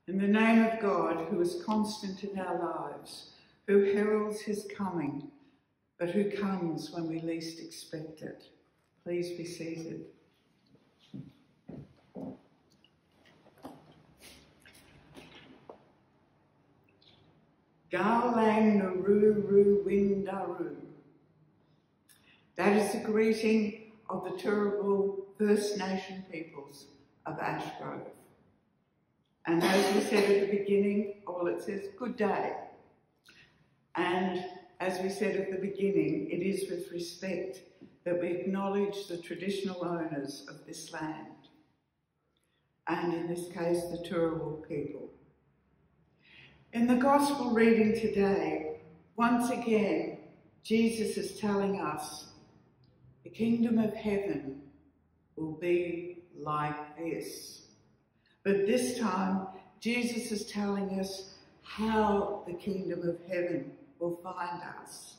In the name of God, who is constant in our lives, who heralds his coming, but who comes when we least expect it. Please be seated. Garlang Naru Ru Windaru. That is the greeting of the Turrbal First Nation peoples of Ashgrove. And as we said at the beginning, well, it says good day. And as we said at the beginning, it is with respect that we acknowledge the traditional owners of this land, and in this case, the Turrbal people. In the Gospel reading today, once again, Jesus is telling us the kingdom of heaven will be like this. But this time, Jesus is telling us how the kingdom of heaven will find us.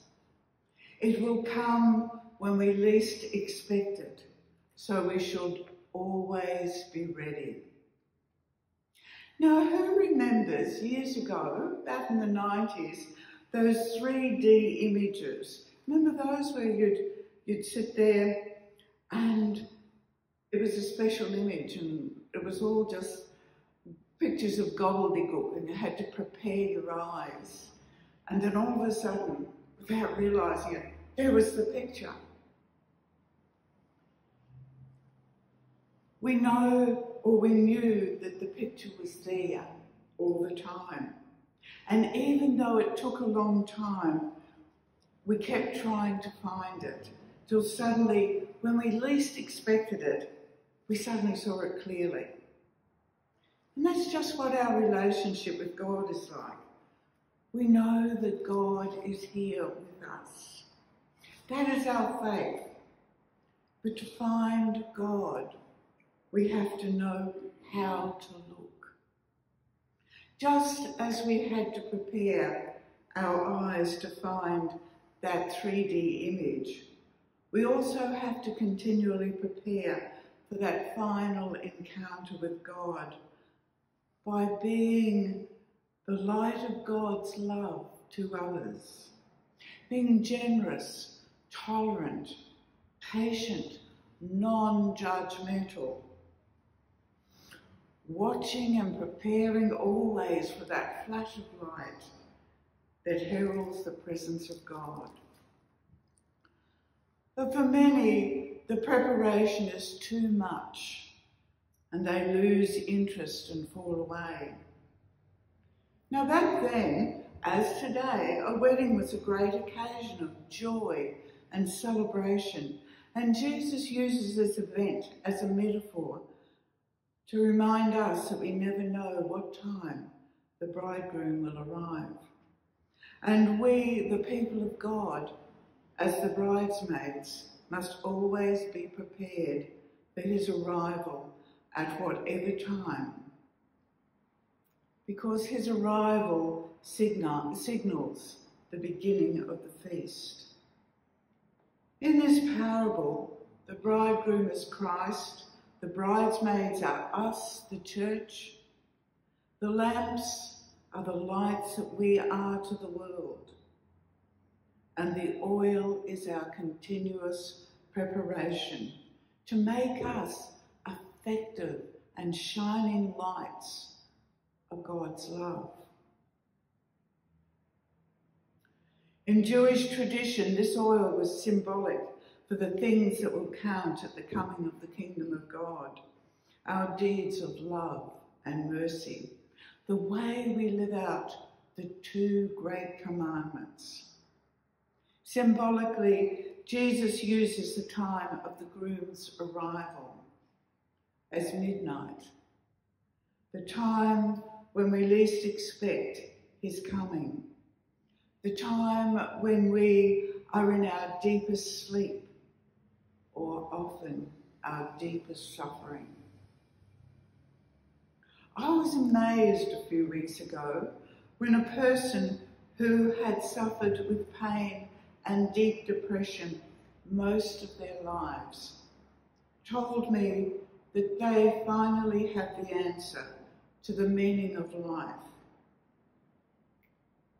It will come when we least expect it, so we should always be ready. Now, who remembers years ago, back in the 90s, those 3D images? Remember those where you'd sit there and it was a special image and it was all just pictures of gobbledygook and you had to prepare your eyes. And then all of a sudden, without realising it, there was the picture. We know, or we knew, that the picture was there all the time. And even though it took a long time, we kept trying to find it, till suddenly, when we least expected it, we suddenly saw it clearly. And that's just what our relationship with God is like. We know that God is here with us. That is our faith. But to find God, we have to know how to look. Just as we had to prepare our eyes to find that 3D image, we also have to continually prepare for that final encounter with God by being the light of God's love to others, being generous, tolerant, patient, non-judgmental, watching and preparing always for that flash of light that heralds the presence of God. But for many, the preparation is too much and they lose interest and fall away. Now back then, as today, a wedding was a great occasion of joy and celebration, and Jesus uses this event as a metaphor to remind us that we never know what time the bridegroom will arrive. And we, the people of God, as the bridesmaids, must always be prepared for his arrival at whatever time, because his arrival signals the beginning of the feast. In this parable, the bridegroom is Christ, the bridesmaids are us, the church, the lamps are the lights that we are to the world, and the oil is our continuous preparation to make us effective and shining lights of God's love. In Jewish tradition, this oil was symbolic for the things that will count at the coming of the kingdom of God, our deeds of love and mercy, the way we live out the two great commandments. Symbolically, Jesus uses the time of the groom's arrival as midnight, the time when we least expect his coming, the time when we are in our deepest sleep or often our deepest suffering. I was amazed a few weeks ago when a person who had suffered with pain and deep depression most of their lives told me that they finally had the answer to the meaning of life.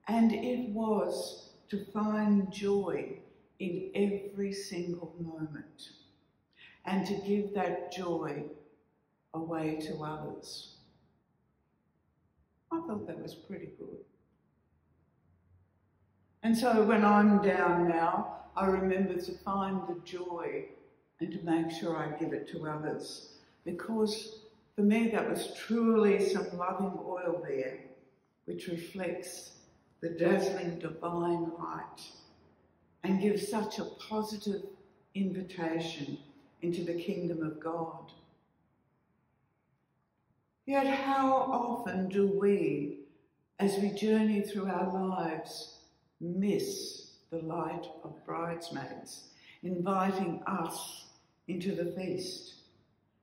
And it was to find joy in every single moment and to give that joy away to others. I thought that was pretty good. And so when I'm down now, I remember to find the joy and to make sure I give it to others, because for me that was truly some loving oil there, which reflects the dazzling divine light and gives such a positive invitation into the kingdom of God. Yet how often do we, as we journey through our lives, miss the light of bridesmaids, inviting us into the feast,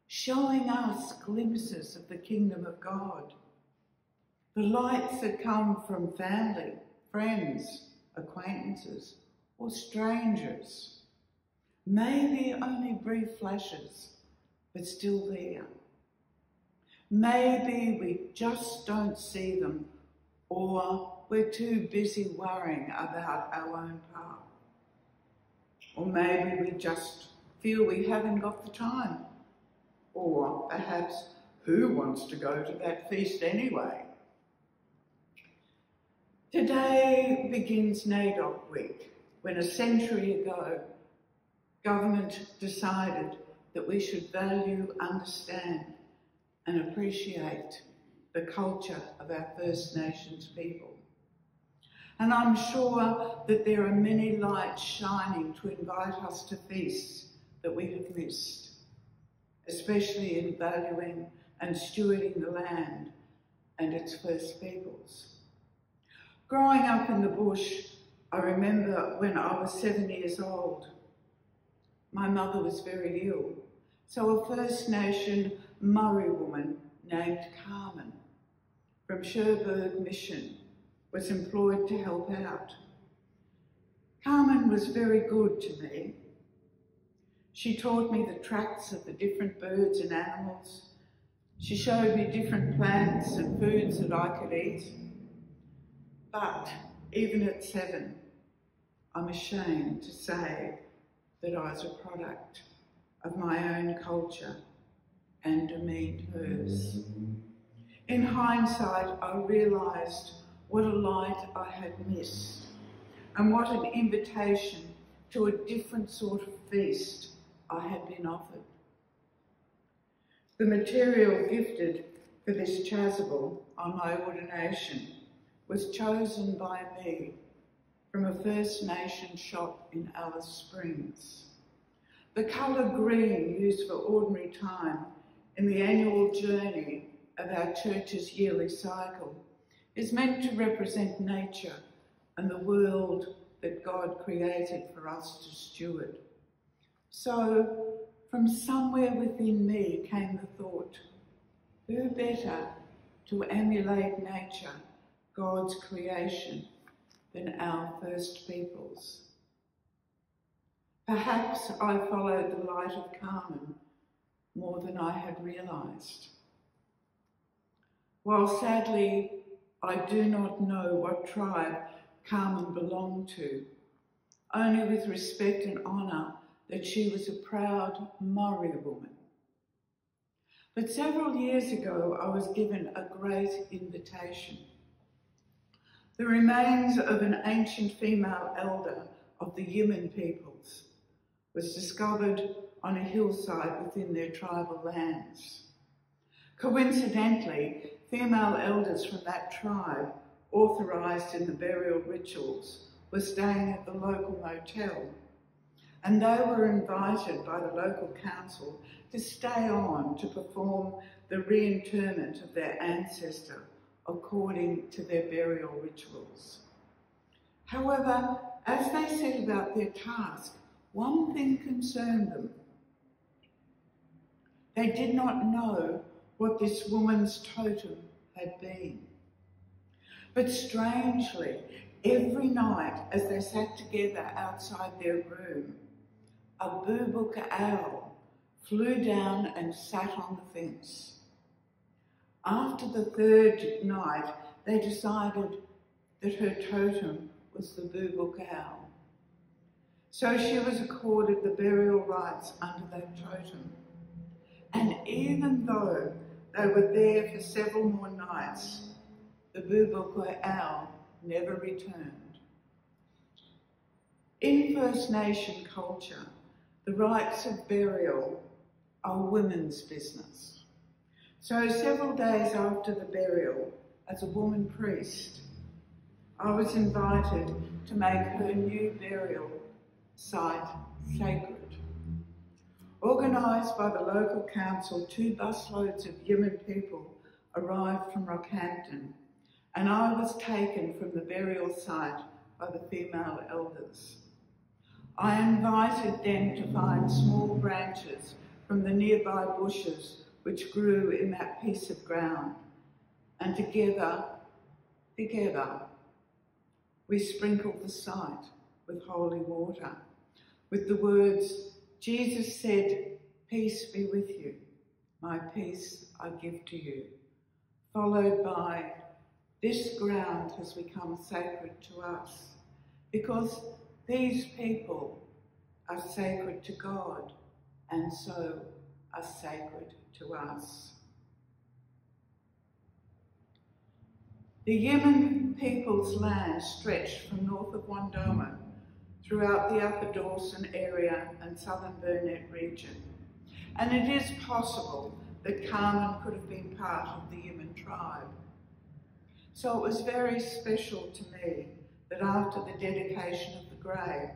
showing us glimpses of the kingdom of God, the lights that come from family, friends, acquaintances, or strangers, maybe only brief flashes, but still there. Maybe we just don't see them, or we're too busy worrying about our own path. Or maybe we just feel we haven't got the time. Or perhaps, who wants to go to that feast anyway? Today begins NAIDOC week, when a century ago, government decided that we should value, understand, and appreciate the culture of our First Nations people. And I'm sure that there are many lights shining to invite us to feasts that we have missed, especially in valuing and stewarding the land and its First Peoples. Growing up in the bush, I remember when I was 7 years old, my mother was very ill, so a First Nation Murray woman named Carmen from Cherbourg Mission was employed to help out. Carmen was very good to me. She taught me the tracks of the different birds and animals. She showed me different plants and foods that I could eat. But even at 7, I'm ashamed to say that I was a product of my own culture and demeaned hers. In hindsight, I realised what a light I had missed and what an invitation to a different sort of feast I had been offered. The material gifted for this chasuble on my ordination was chosen by me from a First Nation shop in Alice Springs. The colour green used for ordinary time in the annual journey of our church's yearly cycle is meant to represent nature and the world that God created for us to steward. So, from somewhere within me came the thought, who better to emulate nature, God's creation, than our First Peoples? Perhaps I followed the light of Carmen more than I had realised. While sadly, I do not know what tribe Carmen belonged to, only with respect and honour that she was a proud Murray woman. But several years ago, I was given a great invitation. The remains of an ancient female elder of the Yiman peoples was discovered on a hillside within their tribal lands. Coincidentally, female elders from that tribe, authorised in the burial rituals, were staying at the local motel, and they were invited by the local council to stay on to perform the reinterment of their ancestor according to their burial rituals. However, as they set about their task, one thing concerned them. They did not know what this woman's totem had been. But strangely, every night as they sat together outside their room, a boobook owl flew down and sat on the fence. After the third night, they decided that her totem was the boobook owl. So she was accorded the burial rites under that totem. And even though they were there for several more nights, the boobook owl never returned. In First Nation culture, the rites of burial are women's business. So several days after the burial, as a woman priest, I was invited to make her new burial site sacred. Organised by the local council, 2 busloads of Yiman people arrived from Rockhampton, and I was taken from the burial site by the female elders. I invited them to find small branches from the nearby bushes which grew in that piece of ground, and together, we sprinkled the site with holy water, with the words, Jesus said, "Peace be with you, my peace I give to you," followed by, "This ground has become sacred to us, because these people are sacred to God, and so are sacred to us." The Yiman people's land stretched from north of Wandoma throughout the Upper Dawson area and southern Burnett region. And it is possible that Carmen could have been part of the Yiman tribe. So it was very special to me that after the dedication of the grave,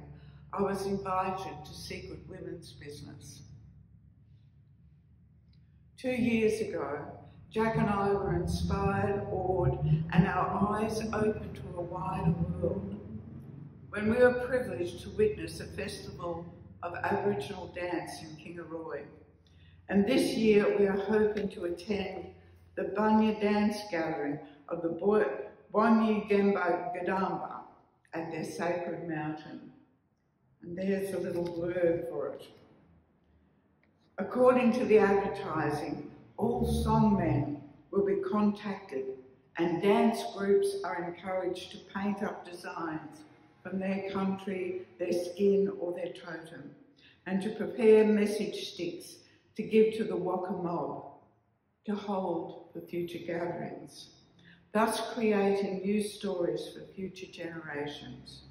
I was invited to Secret Women's Business. 2 years ago, Jack and I were inspired, awed, and our eyes opened to a wider world when we were privileged to witness a festival of Aboriginal dance in Kingaroy. And this year we are hoping to attend the Bunya dance gathering of the Bonyi Gemba Gadamba at their sacred mountain. And there's a little blurb for it. According to the advertising, all songmen will be contacted and dance groups are encouraged to paint up designs from their country, their skin or their totem, and to prepare message sticks to give to the Waka mob to hold for future gatherings, thus creating new stories for future generations.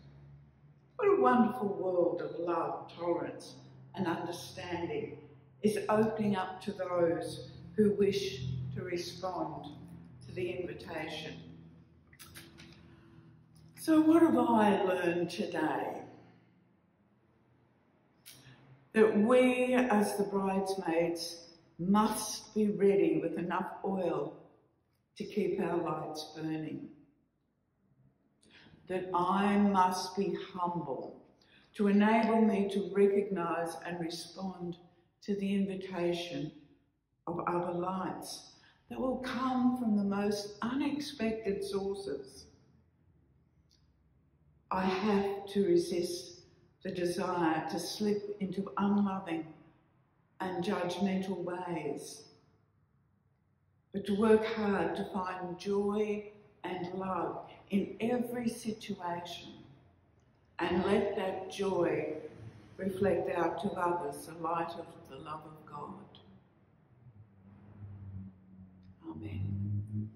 What a wonderful world of love, tolerance and understanding is opening up to those who wish to respond to the invitation. So what have I learned today? That we as the bridesmaids must be ready with enough oil to keep our lights burning. That I must be humble to enable me to recognise and respond to the invitation of other lights that will come from the most unexpected sources. I have to resist the desire to slip into unloving and judgmental ways, but to work hard to find joy and love in every situation and let that joy reflect out to others the light of the love of God. Amen.